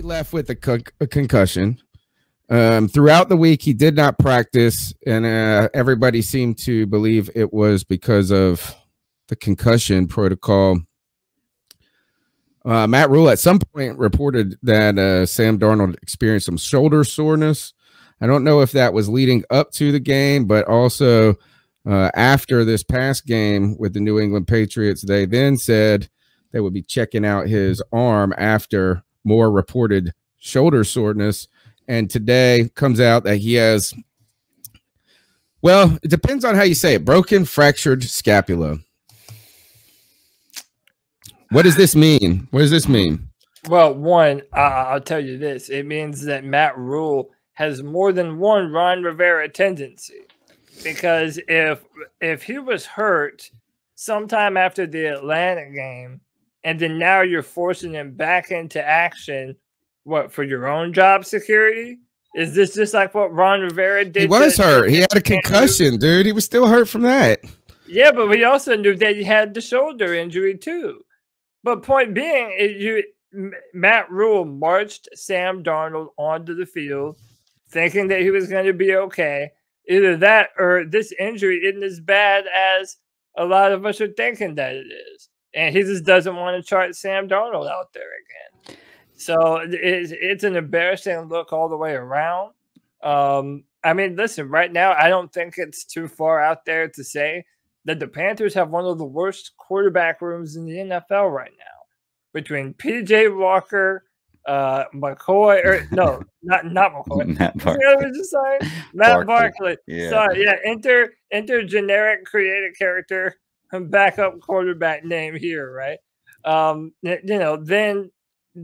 he left with a concussion. Throughout the week, he did not practice, and everybody seemed to believe it was because of the concussion protocol. Matt Rule at some point reported that Sam Darnold experienced some shoulder soreness. I don't know if that was leading up to the game, but also after this past game with the New England Patriots, they then said they would be checking out his arm after more reported shoulder soreness. And today comes out that he has, well, it depends on how you say it, broken, fractured scapula. What does this mean? What does this mean? Well, one, I'll tell you this. It means that Matt Rule has more than one Ron Rivera tendency. Because if he was hurt sometime after the Atlanta game, and then now you're forcing him back into action, what, for your own job security? Is this just like what Ron Rivera did? He was hurt. He had a concussion, dude. He was still hurt from that. Yeah, but we also knew that he had the shoulder injury too. But point being, Matt Rule marched Sam Darnold onto the field thinking that he was going to be okay. Either that or this injury isn't as bad as a lot of us are thinking that it is. And he just doesn't want to chart Sam Darnold out there again. So it's an embarrassing look all the way around. I mean, listen, right now, I don't think it's too far out there to say that the Panthers have one of the worst quarterback rooms in the NFL right now. Between P.J. Walker, McCoy, or no, not McCoy. Matt Barkley. You know what I was just saying? Matt Barkley. Yeah. Sorry, yeah. Enter generic creative character and backup quarterback name here, right? Then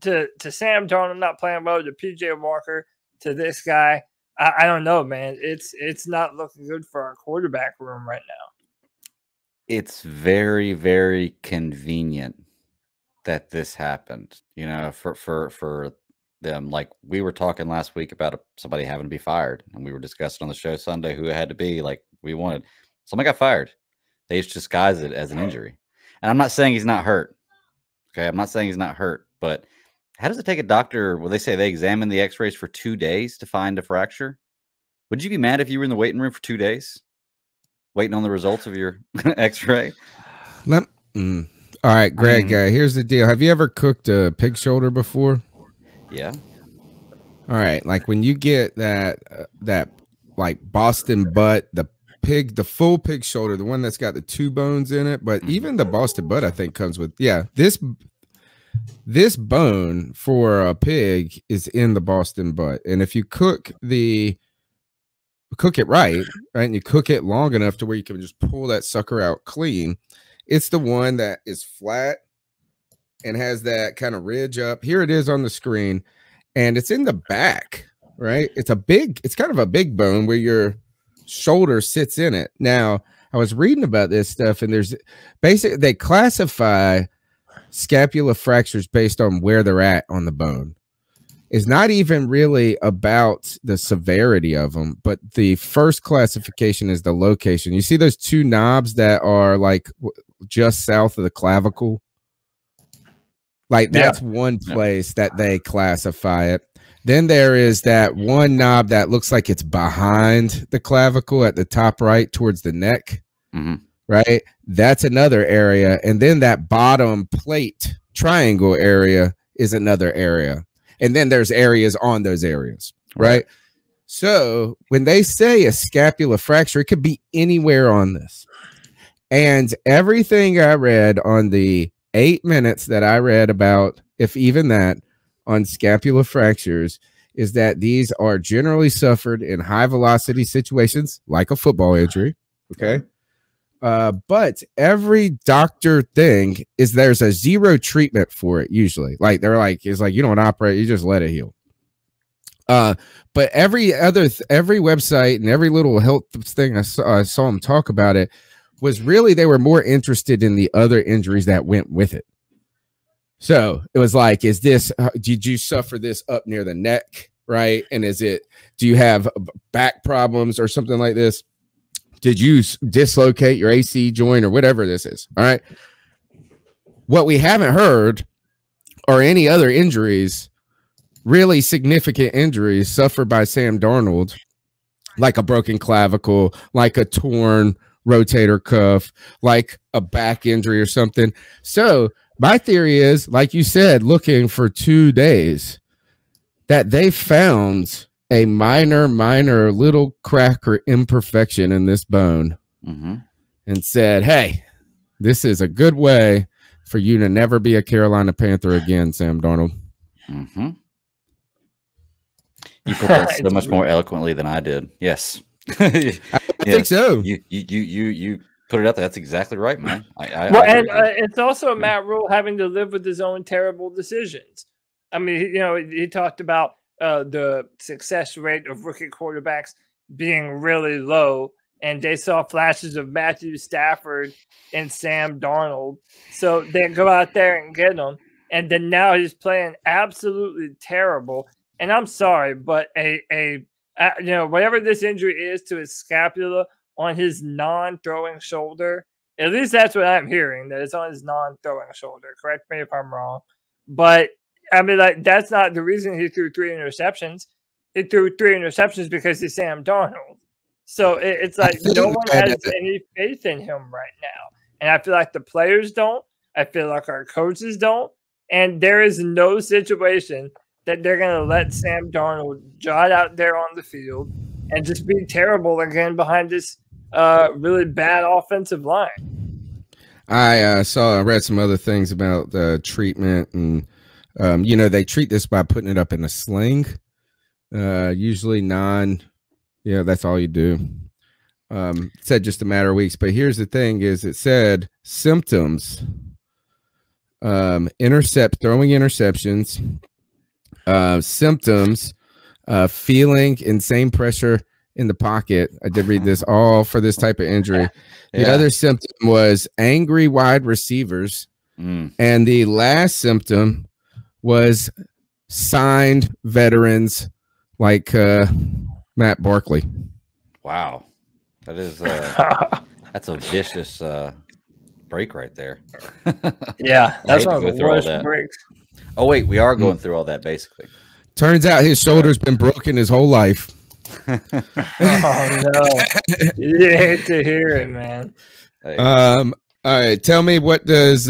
to Sam Darnold not playing well, to P.J. Walker, to this guy, I don't know, man. It's not looking good for our quarterback room right now. It's very, very convenient that this happened, for them. Like we were talking last week about somebody having to be fired, and we were discussing on the show Sunday who it had to be. Like we wanted somebody got fired. They just disguised it as an injury. And I'm not saying he's not hurt. Okay, I'm not saying he's not hurt, but how does it take a doctor? Well, they say they examine the X-rays for 2 days to find a fracture. Would you be mad if you were in the waiting room for 2 days? Waiting on the results of your X-ray. All right, Greg. Here's the deal. Have you ever cooked a pig shoulder before? Yeah. All right, like when you get that like Boston butt, the full pig shoulder, the one that's got the 2 bones in it. But even the Boston butt, I think, comes with this bone for a pig is in the Boston butt, and if you cook it right, and you cook it long enough to where you can just pull that sucker out clean, it's the one that is flat and has that kind of ridge up. Here it is on the screen, and it's in the back, right? It's kind of a big bone where your shoulder sits in it. Now, I was reading about this stuff, and there's basically they classify scapula fractures based on where they're at on the bone. Is not even really about the severity of them, but the first classification is the location. You see those 2 knobs that are like just south of the clavicle? Like that's one place that they classify it. Then there is that one knob that looks like it's behind the clavicle at the top right towards the neck, right? That's another area. And then that bottom plate triangle area is another area. And then there's areas on those areas, right? So when they say a scapula fracture, it could be anywhere on this. And everything I read on the 8 minutes that I read about, if even that, on scapula fractures, is that these are generally suffered in high velocity situations, like a football injury, okay? But every doctor thing is there's a 0 treatment for it usually. Like they're like, it's like you don't operate, you just let it heal. But every website and every little health thing I saw them talk about it was really they were more interested in the other injuries that went with it. So it was like, is this did you suffer this up near the neck, right? And do you have back problems or something like this? Did you dislocate your AC joint or whatever this is? All right. What we haven't heard are any other injuries really significant injuries suffered by Sam Darnold, like a broken clavicle, like a torn rotator cuff, like a back injury or something. So my theory is, like you said, looking for 2 days, that they found a minor little crack or imperfection in this bone and said, hey, this is a good way for you to never be a Carolina Panther again, Sam Darnold. You put that so much more eloquently than I did. Yes. I think so. You put it out there. That's exactly right, man. It's also Matt Rule having to live with his own terrible decisions. I mean, he talked about the success rate of rookie quarterbacks being really low, and they saw flashes of Matthew Stafford and Sam Darnold. So they go out there and get him, and then now he's playing absolutely terrible. And I'm sorry, but whatever this injury is to his scapula on his non-throwing shoulder, at least that's what I'm hearing, that it's on his non-throwing shoulder. Correct me if I'm wrong. But, I mean, like, that's not the reason he threw 3 interceptions. He threw 3 interceptions because he's Sam Darnold. So it's like no one has any faith in him right now. And I feel like the players don't. I feel like our coaches don't. And there is no situation that they're going to let Sam Darnold jot out there on the field and just be terrible again behind this really bad offensive line. I read some other things about the treatment, and they treat this by putting it up in a sling. Usually that's all you do. It said just a matter of weeks, but here's the thing: is it said symptoms, throwing interceptions. Symptoms, feeling insane pressure in the pocket. I did read this, all for this type of injury. The other symptom was angry wide receivers. And the last symptom was signed veterans like Matt Barkley. Wow. That is that's a vicious break right there. Yeah, that's one of the worst breaks. Oh, wait, we are going through all that, basically. Turns out his shoulder's been broken his whole life. Oh, no. You hate to hear it, man. All right, tell me, what does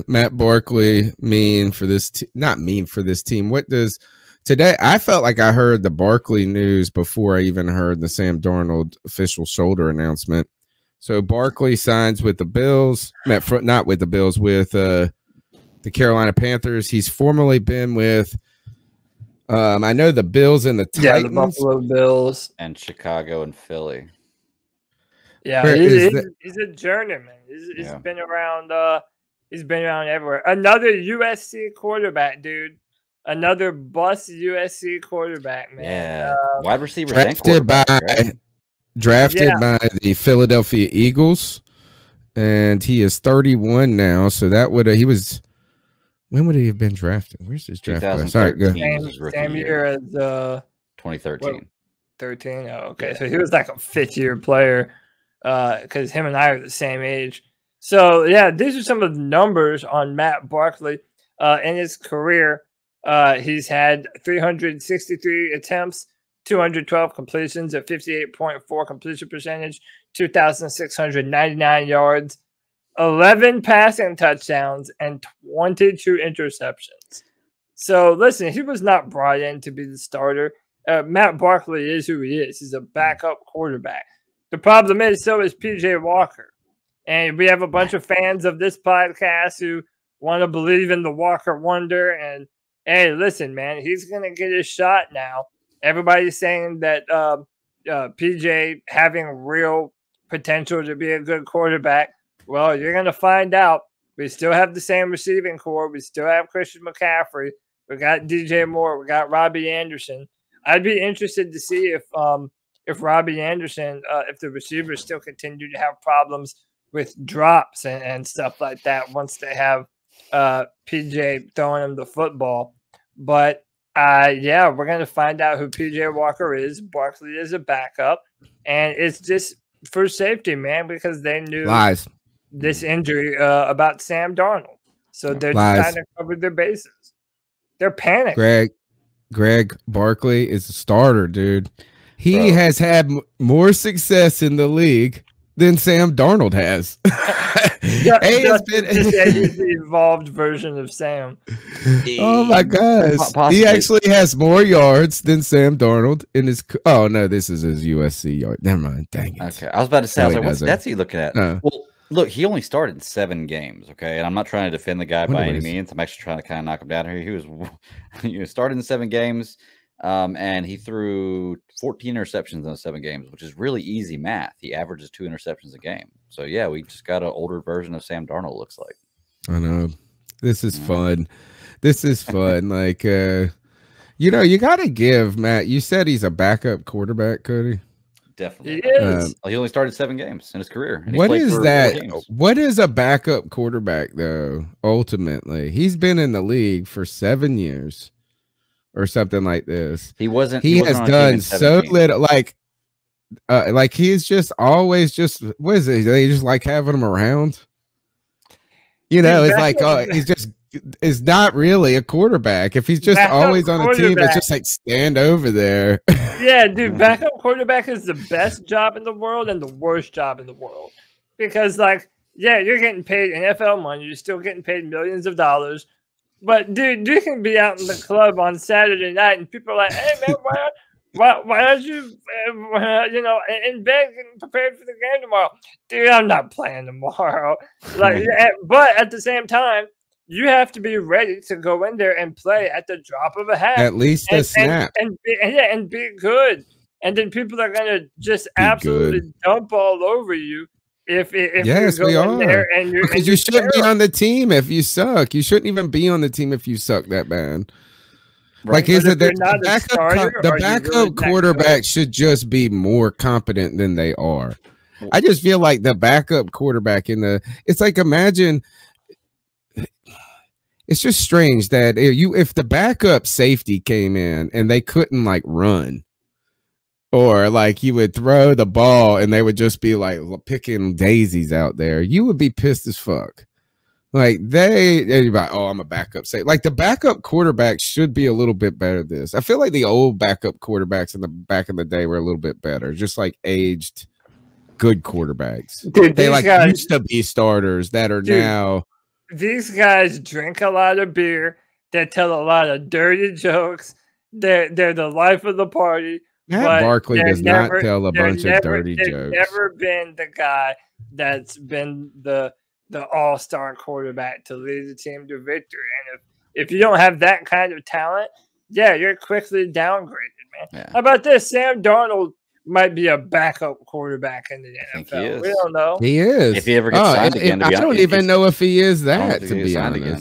Matt Barkley mean for this not mean for this team? What does today? I felt like I heard the Barkley news before I even heard the Sam Darnold official shoulder announcement. So Barkley signs with the Bills, not with the Bills, with the Carolina Panthers. He's formerly been with I know the Bills and the Titans. The Buffalo Bills. And Chicago and Philly. Yeah, he's a journeyman. He's been around everywhere. Another USC quarterback, dude. Another bust USC quarterback, man. Yeah. Wide receiver drafted by the Philadelphia Eagles. And he is 31 now. So that would when would he have been drafted? Where's his draft class? Sorry, go. Same year as 2013. 13. Oh, okay. So he was like a 5th-year player because him and I are the same age. So, yeah, these are some of the numbers on Matt Barkley in his career. He's had 363 attempts, 212 completions, a 58.4 completion percentage, 2,699 yards, 11 passing touchdowns, and 22 interceptions. So, listen, he was not brought in to be the starter. Matt Barkley is who he is. He's a backup quarterback. The problem is, so is P.J. Walker. And we have a bunch of fans of this podcast who want to believe in the Walker wonder. And, hey, listen, man, he's going to get his shot now. Everybody's saying that P.J. having real potential to be a good quarterback. Well, you're going to find out. We still have the same receiving core. We still have Christian McCaffrey. We got DJ Moore. We got Robbie Anderson. I'd be interested to see if Robbie Anderson, if the receivers still continue to have problems with drops and stuff like that once they have PJ throwing him the football. But, we're going to find out who PJ Walker is. Barkley is a backup. And it's just for safety, man, because they knew this injury about Sam Darnold. So they're just trying to cover their bases. They're panicked. Greg, Greg Barkley is a starter, dude. He Bro. has had more success in the league than Sam Darnold has. He's the evolved version of Sam. Oh my gosh. Possibly. He actually has more yards than Sam Darnold in his. Oh no, this is his USC yard. Never mind. Dang it. Okay, I was about to say, No, what stats are you looking at? No. Well, look, he only started in 7 games. Okay, and I'm not trying to defend the guy by any means. I'm actually trying to kind of knock him down here. He was, started in 7 games, and he threw 14 interceptions in those 7 games, which is really easy math. He averages 2 interceptions a game. So yeah, we just got an older version of Sam Darnold. Looks like. I know. This is fun. This is fun. Like, you got to give Matt. You said he's a backup quarterback, Cody. Definitely. He is. He only started 7 games in his career. And what is that? What is a backup quarterback, though? Ultimately, he's been in the league for 7 years or something like this. He wasn't. He has done so little. Like he's just always just. What is it? They just like having him around. It's like he's just. Is not really a quarterback. If he's just always on a team, it's just like stand over there. Yeah, dude, backup quarterback is the best job in the world and the worst job in the world. Because, you're getting paid NFL money. You're still getting paid millions of dollars. But, dude, you can be out in the club on Saturday night and people are like, hey, man, why aren't you, in bed getting prepared for the game tomorrow? Dude, I'm not playing tomorrow. But at the same time, you have to be ready to go in there and play at the drop of a hat. At least a snap. And be good. And then people are going to just absolutely dump all over you if yes, we are. There and because you shouldn't be on the team if you suck. You shouldn't even be on the team if you suck that bad. Right. Like, the backup quarterback should just be more competent than they are. I just feel like the backup quarterback it's like, imagine. It's just strange that if the backup safety came in and they couldn't run, or you would throw the ball and they would just be picking daisies out there, you would be pissed as fuck. They'd be like, oh, I'm a backup safety. Like, the backup quarterback should be a little bit better at this. I feel like the old backup quarterbacks in the back in the day were a little bit better, just aged good quarterbacks. Dude, they used to be starters that are now. These guys drink a lot of beer. They tell a lot of dirty jokes. They're the life of the party. Matt Barkley does not tell a bunch of dirty jokes. They've never been the guy that's been the all-star quarterback to lead the team to victory. And if you don't have that kind of talent, you're quickly downgraded, man. Yeah. How about this? Sam Darnold might be a backup quarterback in the NFL. We don't know. He is. If he ever gets signed again, I don't even know if he is that, to be honest. Again.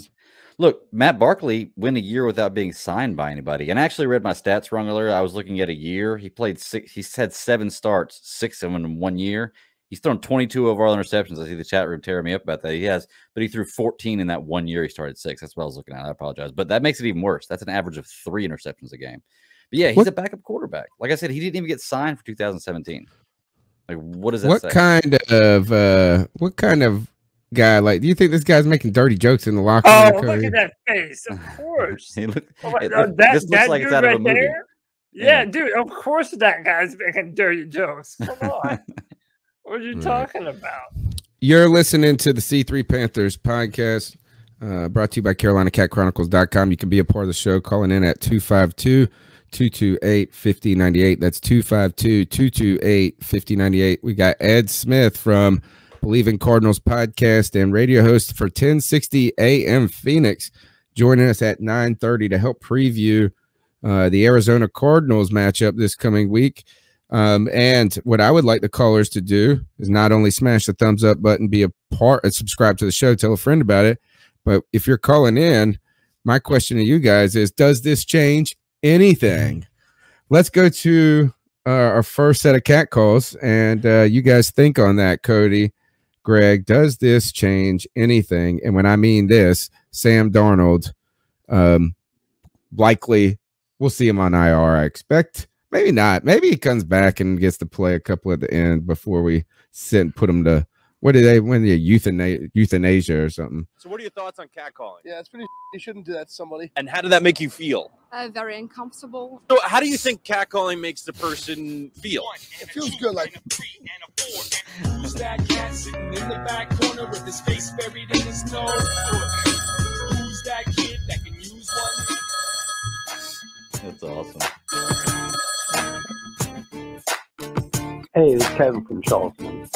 Look, Matt Barkley went a year without being signed by anybody. And I actually read my stats wrong earlier. I was looking at a year. He played 6. He's had 7 starts, 6 of them in 1 year. He's thrown 22 overall interceptions. I see the chat room tearing me up about that. He has, but he threw 14 in that 1 year. He started 6. That's what I was looking at. I apologize. But that makes it even worse. That's an average of 3 interceptions a game. But yeah, he's a backup quarterback. Like I said, he didn't even get signed for 2017. What does that say? What kind of guy? Do you think this guy's making dirty jokes in the locker room? Oh, look at that face! Of course. This looks that like it's out of a movie. Yeah, dude. Of course, that guy's making dirty jokes. Come on. What are you talking about? You're listening to the C3 Panthers podcast, brought to you by CarolinaCatChronicles.com. You can be a part of the show calling in at 252-228-5098. That's 252-228-5098. We got Ed Smith from Believe in Cardinals podcast and radio host for 1060 AM Phoenix, joining us at 9:30 to help preview the Arizona Cardinals matchup this coming week. And what I would like the callers to do is not only smash the thumbs up button, be a part and subscribe to the show, tell a friend about it. But if you're calling in, my question to you guys is, does this change anything? Let's go to our first set of cat calls, and you guys think on that. Cody, Greg, does this change anything? And when I mean this, Sam Darnold, likely we'll see him on IR, I expect. Maybe not. Maybe he comes back and gets to play a couple at the end before we sit and put him to What did they win? The euthanasia or something? So what are your thoughts on catcalling? Yeah, it's pretty. You shouldn't do that to somebody. And how did that make you feel? Very uncomfortable. So how do you think catcalling makes the person feel? It feels good, like. Who's that cat sitting in the back corner with his face buried in his nose? Who's that kid that can use one? That's awesome. Hey, it's Kevin from Charleston.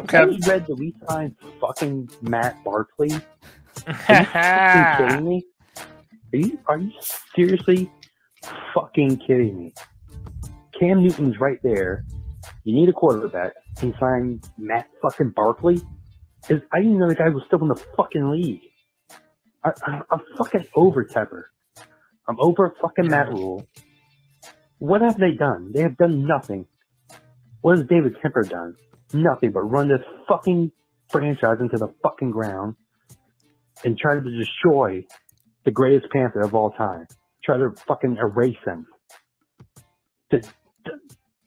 Kevin? You read that we signed fucking Matt Barkley? Are you fucking kidding me? Are you seriously fucking kidding me? Cam Newton's right there. You need a quarterback. You sign Matt fucking Barkley? I didn't even know the guy was still in the fucking league. I'm fucking over Tepper. I'm over fucking Matt Rule. What have they done? They have done nothing. What has David Tepper done? Nothing but run this fucking franchise into the fucking ground and try to destroy the greatest Panther of all time. Try to fucking erase him.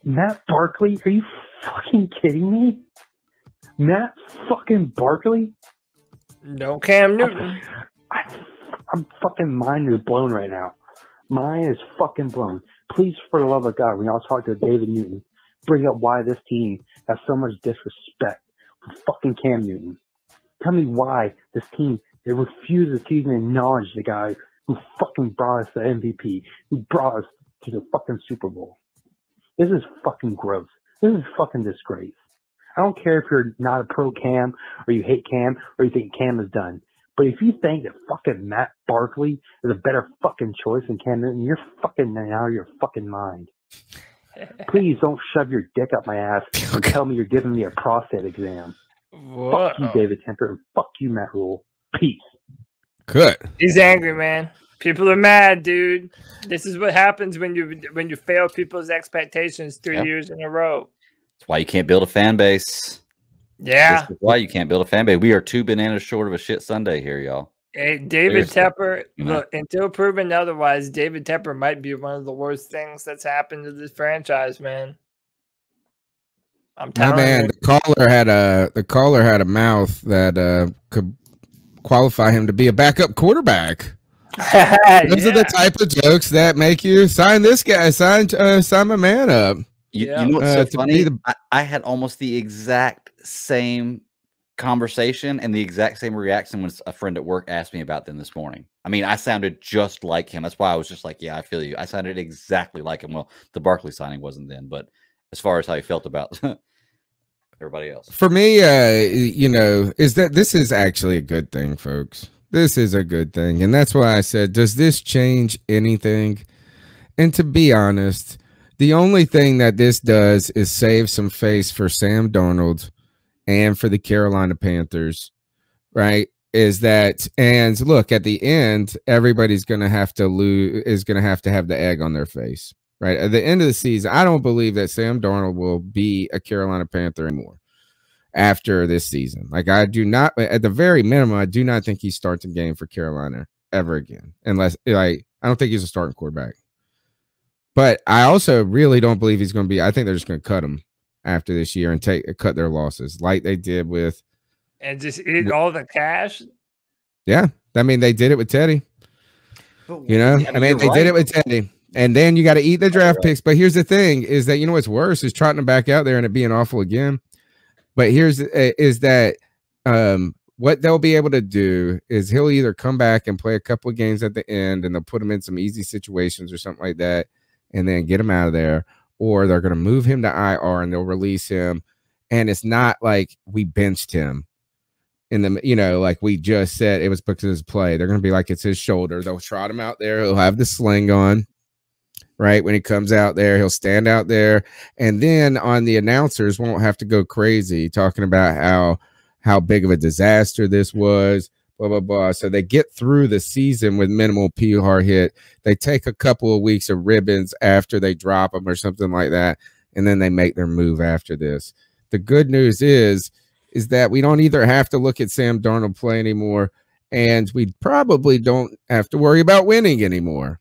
Matt Barkley? Are you fucking kidding me? Matt fucking Barkley? No Cam Newton. I'm fucking mind is blown right now. Mine is fucking blown. Please, for the love of God, when y'all talk to David Newton, bring up why this team has so much disrespect for fucking Cam Newton. Tell me why this team, they refuses to even acknowledge the guy who fucking brought us the MVP, who brought us to the fucking Super Bowl. This is fucking gross. This is fucking disgrace. I don't care if you're not a pro Cam, or you hate Cam, or you think Cam is done. But if you think that fucking Matt Barkley is a better fucking choice than Cam Newton, you're fucking out of your fucking mind. Please don't shove your dick up my ass and tell me you're giving me a prostate exam. Whoa. Fuck you, David Tepper, and fuck you, Matt Rule. Peace. Good. He's angry, man. People are mad, dude. This is what happens when you fail people's expectations 3 years in a row. That's why you can't build a fan base. Yeah. That's why you can't build a fan base. We are 2 bananas short of a shit Sunday here, y'all. Hey, David Tepper, You know? look, until proven otherwise, David Tepper might be one of the worst things that's happened to this franchise, man. I'm telling you. The caller had a mouth that could qualify him to be a backup quarterback. Those are the type of jokes that make you sign this guy, sign my man up. You know what's so funny? The... I had almost the exact same conversation and the exact same reaction when a friend at work asked me about them this morning. I mean, I sounded just like him. That's why I was just like, yeah, I feel you. I sounded exactly like him. Well, the Barkley signing wasn't then, but as far as how he felt about everybody else. For me, is that this is actually a good thing, folks. This is a good thing. And that's why I said, does this change anything? And to be honest, the only thing that this does is save some face for Sam Darnold and for the Carolina Panthers, right? Is that, and look, at the end, everybody's going to have to have the egg on their face, right? At the end of the season, I don't believe that Sam Darnold will be a Carolina Panther anymore after this season. Like, I do not, at the very minimum, I do not think he starts a game for Carolina ever again, unless, like, I don't think he's a starting quarterback. But I also really don't believe he's going to be, I think they're just going to cut him after this year and cut their losses like they did with. And just eat all the cash? Yeah. I mean, they did it with Teddy. You know, I mean, they did it with Teddy. And then you got to eat the draft picks. But here's the thing is that, you know, what's worse is trotting them back out there and it being awful again. But what they'll be able to do is he'll either come back and play a couple of games at the end and they'll put him in some easy situations or something like that and then get him out of there, or they're going to move him to IR and they'll release him. And it's not like we benched him in the, you know, like we just said it was because of his play. They're going to be like, it's his shoulder. They'll trot him out there. He'll have the sling on. Right when he comes out there, he'll stand out there, and then on the announcers won't have to go crazy talking about how big of a disaster this was, blah blah blah. So they get through the season with minimal PR hit. They take a couple of weeks of ribbons after they drop them or something like that, and then they make their move after this. The good news is that we don't either have to look at Sam Darnold play anymore, and we probably don't have to worry about winning anymore.